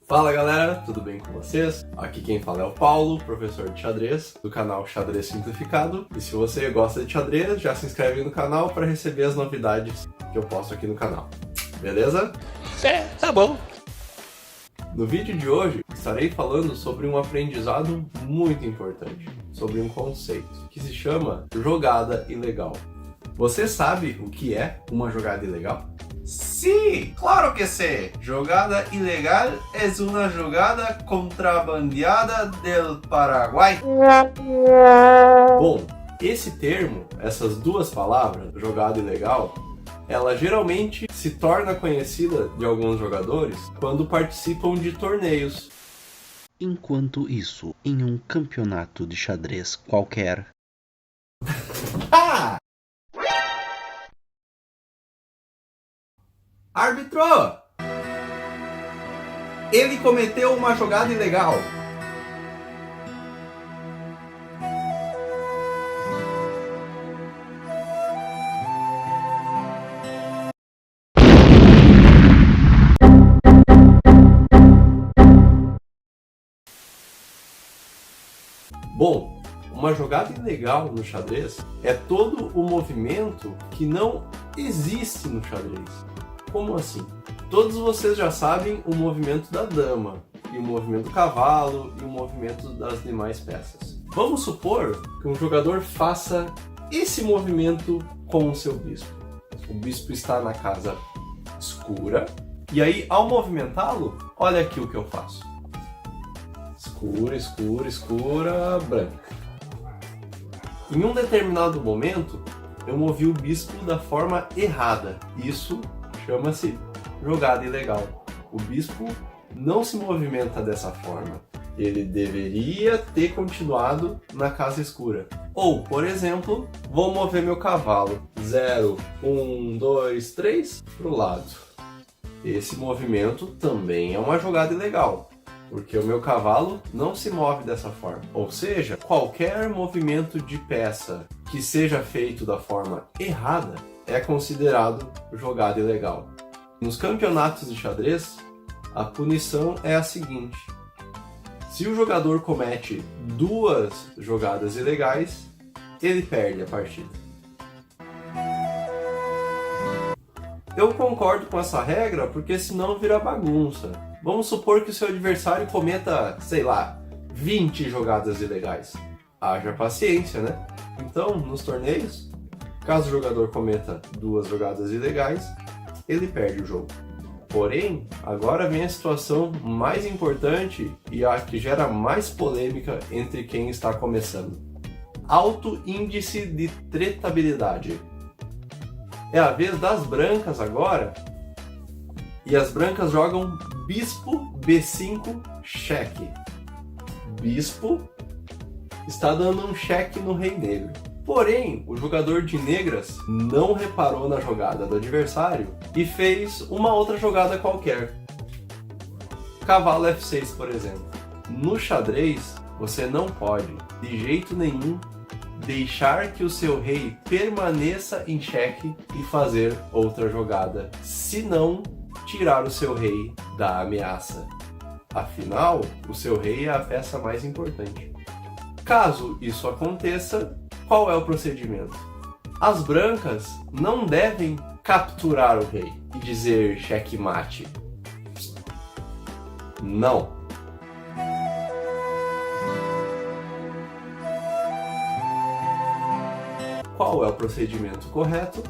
Fala galera, tudo bem com vocês? Aqui quem fala é o Paulo, professor de xadrez, do canal Xadrez Simplificado. E se você gosta de xadrez, já se inscreve no canal para receber as novidades que eu posto aqui no canal. Beleza? Tá bom. No vídeo de hoje, estarei falando sobre um aprendizado muito importante, sobre um conceito que se chama jogada ilegal. Você sabe o que é uma jogada ilegal? Sí, claro que sé. Jogada ilegal es una jugada contrabandeada del Paraguay. Bom, esse termo, essas duas palavras, jogada ilegal, ela geralmente se torna conhecida de alguns jogadores quando participam de torneios. Enquanto isso, em um campeonato de xadrez qualquer, Ah! Árbitro! Ele cometeu uma jogada ilegal. Bom, uma jogada ilegal no xadrez é todo o movimento que não existe no xadrez. Como assim? Todos vocês já sabem o movimento da dama, e o movimento do cavalo, e o movimento das demais peças. Vamos supor que um jogador faça esse movimento com o seu bispo. O bispo está na casa escura, e aí ao movimentá-lo, olha aqui o que eu faço. Escura, escura, escura, branca. Em um determinado momento, eu movi o bispo da forma errada. Isso chama-se jogada ilegal. O bispo não se movimenta dessa forma. Ele deveria ter continuado na casa escura. Ou, por exemplo, vou mover meu cavalo 0, 1, 2, 3 para o lado. Esse movimento também é uma jogada ilegal, porque o meu cavalo não se move dessa forma. Ou seja, qualquer movimento de peça que seja feito da forma errada é considerado jogada ilegal. Nos campeonatos de xadrez, a punição é a seguinte: se o jogador comete 2 jogadas ilegais, ele perde a partida. Eu concordo com essa regra porque senão vira bagunça. Vamos supor que o seu adversário cometa, sei lá, 20 jogadas ilegais. Haja paciência, né? Então, nos torneios, caso o jogador cometa 2 jogadas ilegais, ele perde o jogo. Porém, agora vem a situação mais importante e a que gera mais polêmica entre quem está começando. Alto índice de tretabilidade. É a vez das brancas agora, e as brancas jogam bispo B5 cheque. Bispo está dando um cheque no rei negro. Porém, o jogador de negras não reparou na jogada do adversário e fez uma outra jogada qualquer. Cavalo F6, por exemplo. No xadrez, você não pode, de jeito nenhum, deixar que o seu rei permaneça em xeque e fazer outra jogada, senão tirar o seu rei da ameaça. Afinal, o seu rei é a peça mais importante. Caso isso aconteça, qual é o procedimento? As brancas não devem capturar o rei e dizer checkmate. Não. Qual é o procedimento correto?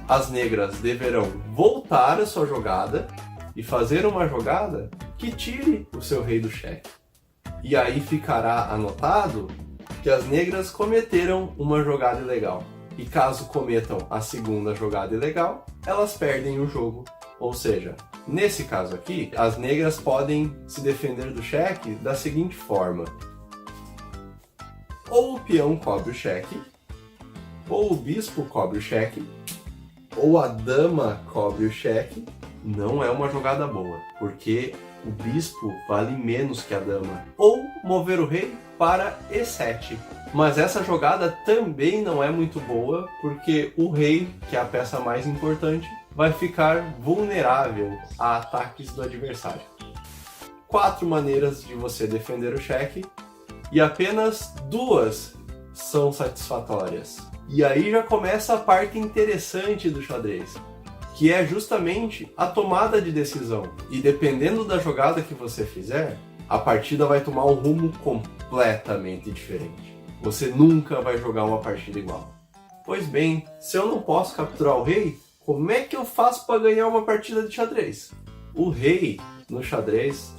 As negras deverão voltar a sua jogada e fazer uma jogada que tire o seu rei do cheque. E aí ficará anotado que as negras cometeram uma jogada ilegal. E caso cometam a segunda jogada ilegal, elas perdem o jogo. Ou seja, nesse caso aqui, as negras podem se defender do cheque da seguinte forma: ou o peão cobre o cheque, ou o bispo cobre o cheque, ou a dama cobre o cheque. Não é uma jogada boa, porque o bispo vale menos que a dama. Ou mover o rei para E7. Mas essa jogada também não é muito boa, porque o rei, que é a peça mais importante, vai ficar vulnerável a ataques do adversário. 4 maneiras de você defender o cheque e apenas 2 são satisfatórias. E aí já começa a parte interessante do xadrez, que é justamente a tomada de decisão. E dependendo da jogada que você fizer, a partida vai tomar um rumo completamente diferente. Você nunca vai jogar uma partida igual. Pois bem, se eu não posso capturar o rei, como é que eu faço para ganhar uma partida de xadrez? O rei no xadrez,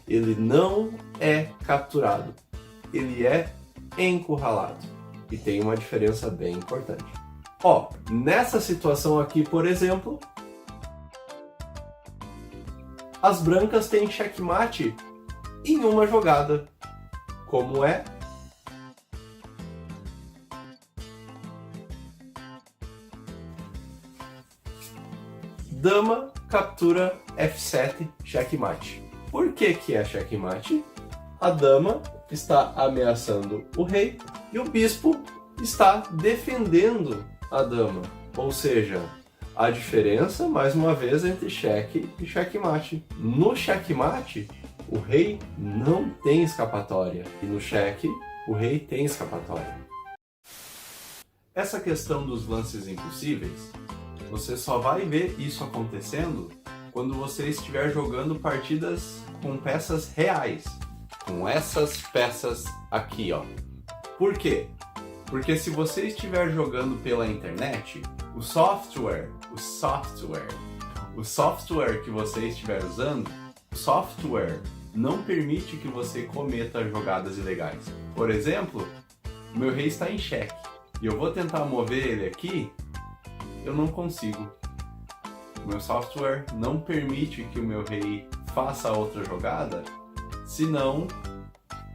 ele não é capturado, ele é encurralado. E tem uma diferença bem importante. Ó, nessa situação aqui, por exemplo, as brancas têm checkmate em uma jogada. Como é? Dama captura F7 checkmate. Por que que é checkmate? A dama está ameaçando o rei e o bispo está defendendo a dama. Ou seja, a diferença, mais uma vez, entre cheque e checkmate. No checkmate, o rei não tem escapatória. E no cheque, o rei tem escapatória. Essa questão dos lances impossíveis, você só vai ver isso acontecendo quando você estiver jogando partidas com peças reais. Com essas peças aqui, ó. Por quê? Porque se você estiver jogando pela internet, o software que você estiver usando, o software não permite que você cometa jogadas ilegais. Por exemplo, o meu rei está em xeque e eu vou tentar mover ele aqui, eu não consigo. O meu software não permite que o meu rei faça outra jogada, senão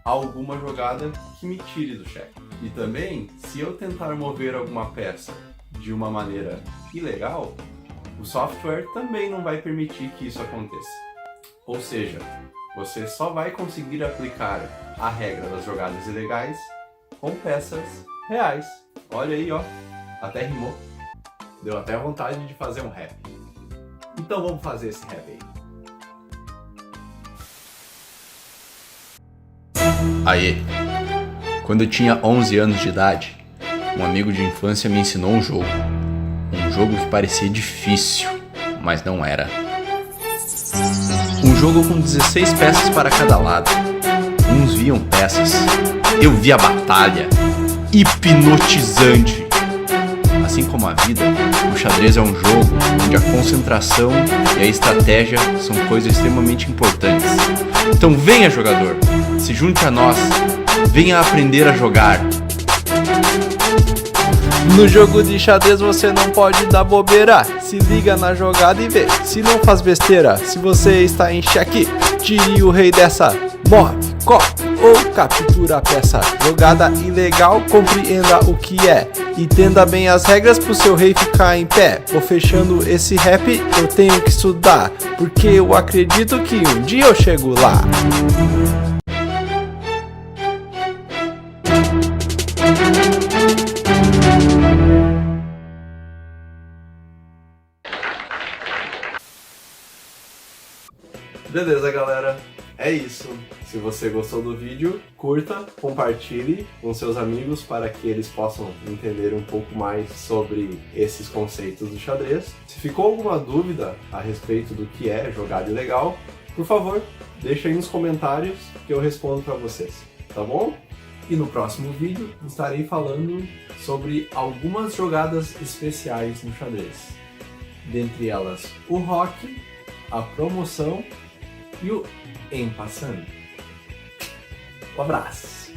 alguma jogada que me tire do cheque. E também, se eu tentar mover alguma peça de uma maneira ilegal, o software também não vai permitir que isso aconteça. Ou seja, você só vai conseguir aplicar a regra das jogadas ilegais com peças reais. Olha aí, ó, até rimou. Deu até vontade de fazer um rap. Então vamos fazer esse rap aí. Aê! Quando eu tinha 11 anos de idade, um amigo de infância me ensinou um jogo. Um jogo que parecia difícil, mas não era. Um jogo com 16 peças para cada lado. Uns viam peças, eu via batalha. Hipnotizante! Assim como a vida, o xadrez é um jogo onde a concentração e a estratégia são coisas extremamente importantes. Então venha, jogador, se junte a nós, venha aprender a jogar. No jogo de xadrez você não pode dar bobeira. Se liga na jogada e vê, se não faz besteira. Se você está em xeque, tire o rei dessa. Move, cope ou captura a peça. Jogada ilegal, compreenda o que é. Entenda bem as regras pro seu rei ficar em pé. Vou fechando esse rap, eu tenho que estudar, porque eu acredito que um dia eu chego lá. Beleza, galera? É isso. Se você gostou do vídeo, curta, compartilhe com seus amigos para que eles possam entender um pouco mais sobre esses conceitos do xadrez. Se ficou alguma dúvida a respeito do que é jogada ilegal, por favor, deixa aí nos comentários que eu respondo para vocês, tá bom? E no próximo vídeo estarei falando sobre algumas jogadas especiais no xadrez. Dentre elas, o roque, a promoção e o en passant. Um abraço!